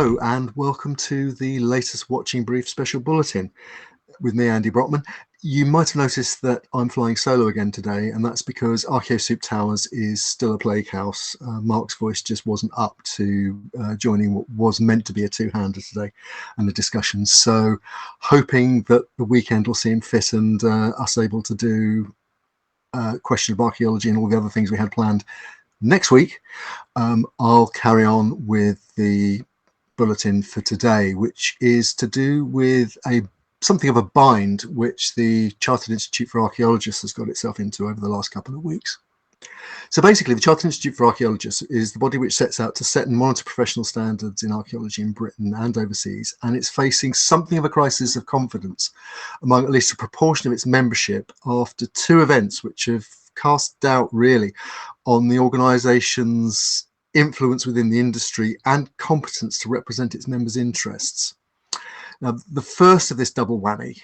Hello and welcome to the latest Watching Brief special bulletin with me, Andy Brockman. You might have noticed that I'm flying solo again today, and that's because Archaeosoup Towers is still a plague house. Marc's voice just wasn't up to joining what was meant to be a two-hander today and the discussion. So hoping that the weekend will see him fit and us able to do question of archaeology and all the other things we had planned next week. I'll carry on with the bulletin for today, which is to do with something of a bind which the Chartered Institute for Archaeologists has got itself into over the last couple of weeks. So basically, the Chartered Institute for Archaeologists is the body which sets out to set and monitor professional standards in archaeology in Britain and overseas, and it's facing something of a crisis of confidence among at least a proportion of its membership after two events which have cast doubt really on the organisation's influence within the industry and competence to represent its members' interests. Now, the first of this double whammy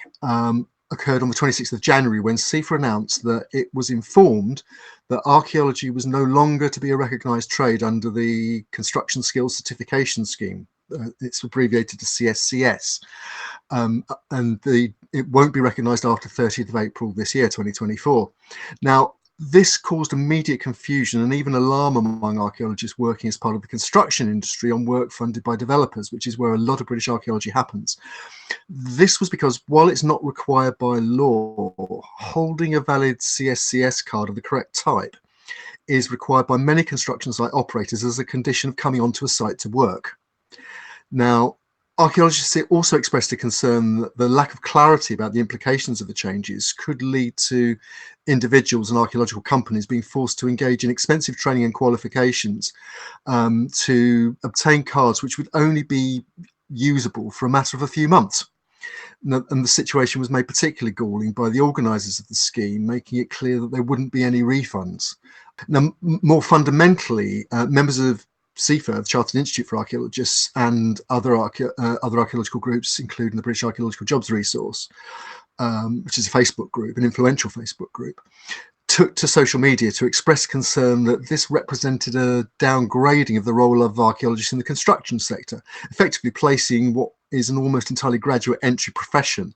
occurred on the 26th of January when CIfA announced that it was informed that archaeology was no longer to be a recognised trade under the Construction Skills Certification Scheme. It's abbreviated to CSCS, and it won't be recognised after 30th of April this year, 2024. Now, this caused immediate confusion and even alarm among archaeologists working as part of the construction industry on work funded by developers, which is where a lot of British archaeology happens. This was because while it's not required by law, holding a valid CSCS card of the correct type is required by many construction site operators as a condition of coming onto a site to work. Now, archaeologists also expressed a concern that the lack of clarity about the implications of the changes could lead to individuals and archaeological companies being forced to engage in expensive training and qualifications to obtain cards which would only be usable for a matter of a few months. And the situation was made particularly galling by the organisers of the scheme, making it clear that there wouldn't be any refunds. Now, more fundamentally, members of CIfA, the Chartered Institute for Archaeologists, and other archaeological groups, including the British Archaeological Jobs Resource, which is a Facebook group, an influential Facebook group, took to social media to express concern that this represented a downgrading of the role of archaeologists in the construction sector, effectively placing what is an almost entirely graduate entry profession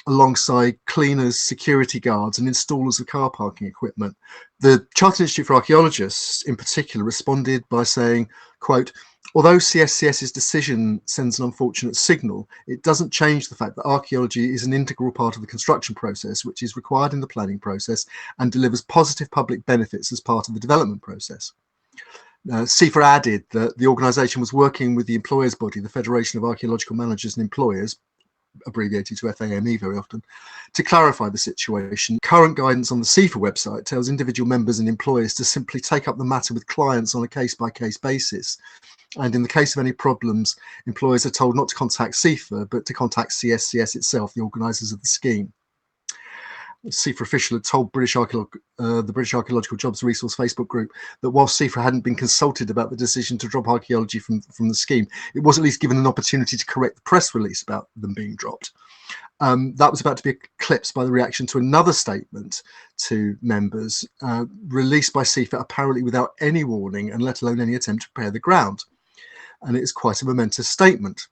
alongside cleaners, security guards and installers of car parking equipment. The Chartered Institute for Archaeologists in particular responded by saying, quote, "Although CSCS's decision sends an unfortunate signal, it doesn't change the fact that archaeology is an integral part of the construction process, which is required in the planning process and delivers positive public benefits as part of the development process." CIfA added that the organisation was working with the employers body, the Federation of Archaeological Managers and Employers, abbreviated to FAME very often, to clarify the situation. Current guidance on the CIfA website tells individual members and employers to simply take up the matter with clients on a case-by-case basis. And in the case of any problems, employers are told not to contact CIfA, but to contact CSCS itself, the organisers of the scheme. The CIfA official had told the British Archaeological Jobs Resource Facebook group that while CIfA hadn't been consulted about the decision to drop archaeology from the scheme, it was at least given an opportunity to correct the press release about them being dropped. That was about to be eclipsed by the reaction to another statement to members released by CIfA apparently without any warning and let alone any attempt to prepare the ground. And it is quite a momentous statement.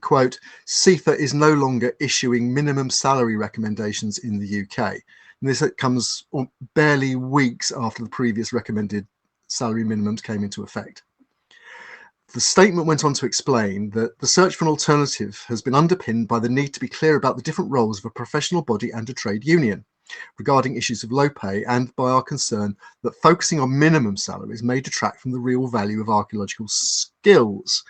Quote, "CIfA is no longer issuing minimum salary recommendations in the UK." And this comes barely weeks after the previous recommended salary minimums came into effect. The statement went on to explain that the search for an alternative has been underpinned by the need to be clear about the different roles of a professional body and a trade union regarding issues of low pay, and by our concern that focusing on minimum salaries may detract from the real value of archaeological skills.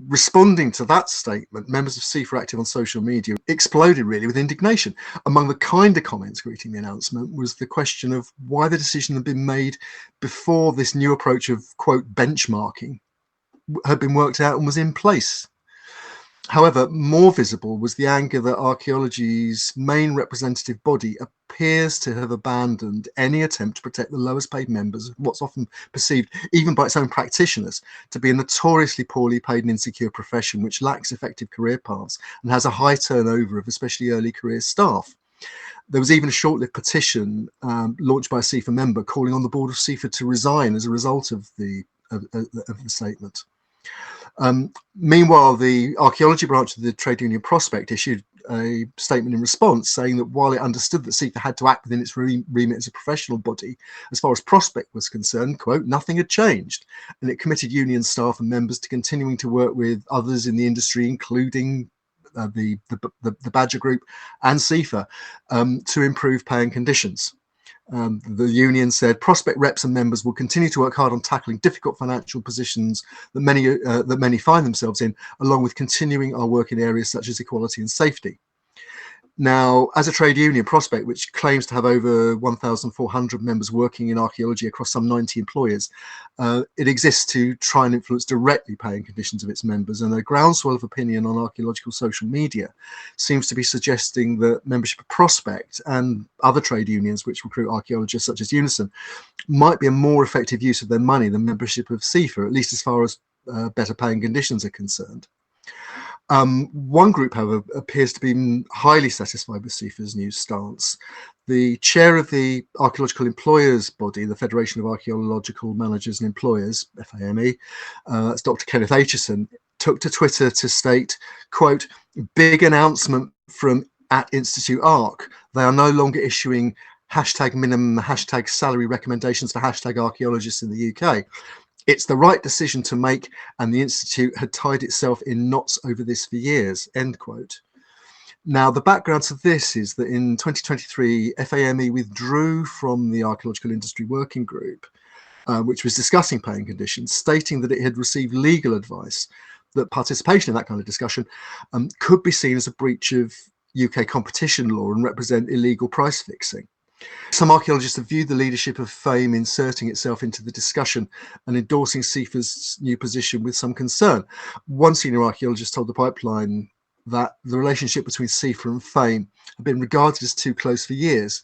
Responding to that statement, members of CIfA active on social media exploded really with indignation. Among the kinder comments greeting the announcement was the question of why the decision had been made before this new approach of, quote, benchmarking had been worked out and was in place. However, more visible was the anger that archaeology's main representative body appears to have abandoned any attempt to protect the lowest paid members of what's often perceived, even by its own practitioners, to be a notoriously poorly paid and insecure profession which lacks effective career paths and has a high turnover of especially early career staff. There was even a short-lived petition launched by a CIfA member calling on the board of CIfA to resign as a result of the statement. Meanwhile, the archaeology branch of the trade union Prospect issued a statement in response saying that while it understood that CIfA had to act within its remit as a professional body, as far as Prospect was concerned, quote, nothing had changed. And it committed union staff and members to continuing to work with others in the industry, including the Badger Group and CIfA, to improve pay and conditions. The union said Prospect reps and members will continue to work hard on tackling difficult financial positions that many find themselves in, along with continuing our work in areas such as equality and safety. Now, as a trade union, Prospect, which claims to have over 1,400 members working in archaeology across some 90 employers, it exists to try and influence directly pay and conditions of its members. And a groundswell of opinion on archaeological social media seems to be suggesting that membership of Prospect and other trade unions which recruit archaeologists such as Unison might be a more effective use of their money than membership of CIfA, at least as far as better paying conditions are concerned. One group, however, appears to be highly satisfied with CIfA's new stance. The chair of the Archaeological Employers Body, the Federation of Archaeological Managers and Employers, FAME, that's Dr. Kenneth Aitchison, took to Twitter to state, quote, big announcement from at Institute Arc. They are no longer issuing hashtag minimum, hashtag salary recommendations for hashtag archaeologists in the UK. It's the right decision to make, and the Institute had tied itself in knots over this for years, end quote. Now, the background to this is that in 2023, FAME withdrew from the Archaeological Industry Working Group, which was discussing pay and conditions, stating that it had received legal advice that participation in that kind of discussion could be seen as a breach of UK competition law and represent illegal price fixing. Some archaeologists have viewed the leadership of FAME inserting itself into the discussion and endorsing CIfA's new position with some concern. One senior archaeologist told the Pipeline that the relationship between CIfA and FAME had been regarded as too close for years,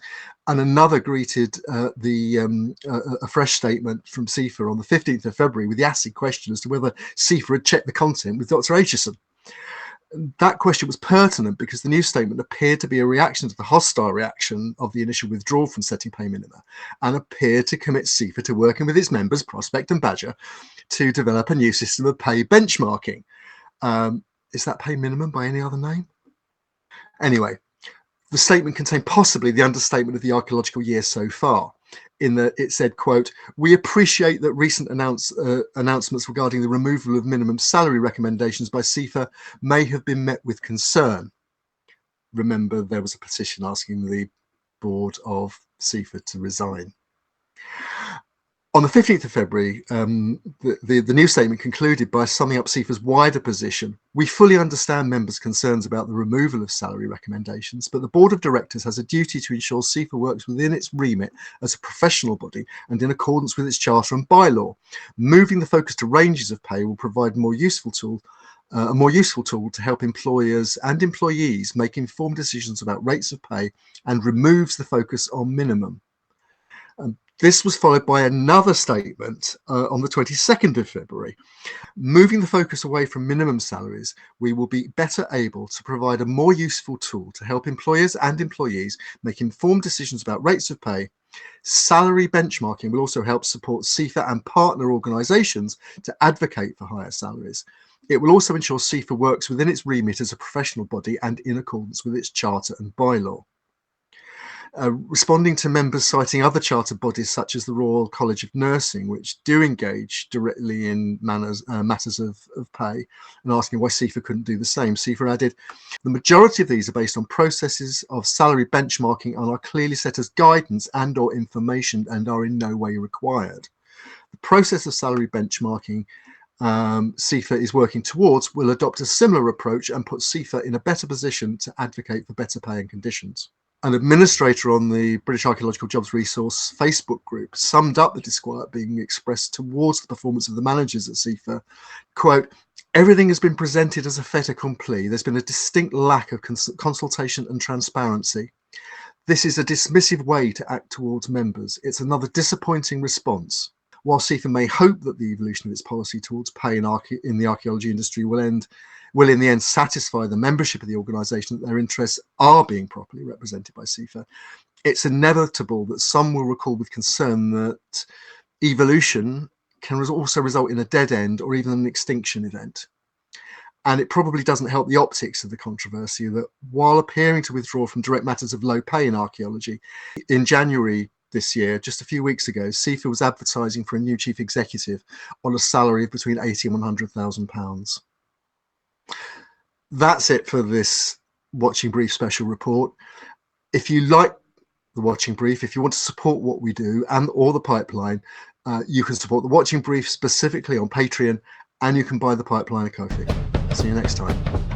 and another greeted a fresh statement from CIfA on the 15th of February with the acid question as to whether CIfA had checked the content with Dr. Aitchison. That question was pertinent because the new statement appeared to be a reaction to the hostile reaction of the initial withdrawal from setting pay minima, and appeared to commit CIfA to working with its members, Prospect and Badger, to develop a new system of pay benchmarking. Is that pay minimum by any other name? Anyway, the statement contained possibly the understatement of the archaeological year so far, in that it said, quote, we appreciate that recent announcements regarding the removal of minimum salary recommendations by CIfA may have been met with concern. Remember, there was a petition asking the board of CIfA to resign. On the 15th of February, the new statement concluded by summing up CIfA's wider position. We fully understand members' concerns about the removal of salary recommendations, but the Board of Directors has a duty to ensure CIfA works within its remit as a professional body and in accordance with its charter and bylaw. Moving the focus to ranges of pay will provide a more useful tool to help employers and employees make informed decisions about rates of pay and removes the focus on minimum. This was followed by another statement on the 22nd of February. Moving the focus away from minimum salaries, we will be better able to provide a more useful tool to help employers and employees make informed decisions about rates of pay. Salary benchmarking will also help support CIfA and partner organisations to advocate for higher salaries. It will also ensure CIfA works within its remit as a professional body and in accordance with its charter and bylaw. Responding to members citing other chartered bodies such as the Royal College of Nursing, which do engage directly in matters of pay, and asking why CIfA couldn't do the same, CIfA added, the majority of these are based on processes of salary benchmarking and are clearly set as guidance and or information and are in no way required. The process of salary benchmarking CIfA is working towards will adopt a similar approach and put CIfA in a better position to advocate for better pay and conditions. An administrator on the British Archaeological Jobs Resource Facebook group summed up the disquiet being expressed towards the performance of the managers at CIfA. Quote, everything has been presented as a fait accompli. There's been a distinct lack of consultation and transparency. This is a dismissive way to act towards members. It's another disappointing response. While CIfA may hope that the evolution of its policy towards pay in the archaeology industry will in the end satisfy the membership of the organisation that their interests are being properly represented by CIfA, it's inevitable that some will recall with concern that evolution can also result in a dead end or even an extinction event. And it probably doesn't help the optics of the controversy that while appearing to withdraw from direct matters of low pay in archaeology, in January this year, just a few weeks ago, CIfA was advertising for a new chief executive on a salary of between £80,000 and £100,000. That's it for this Watching Brief special report. If you like the Watching Brief, if you want to support what we do or the pipeline, you can support the Watching Brief specifically on Patreon, and you can buy the pipeline at Ko-fi. See you next time.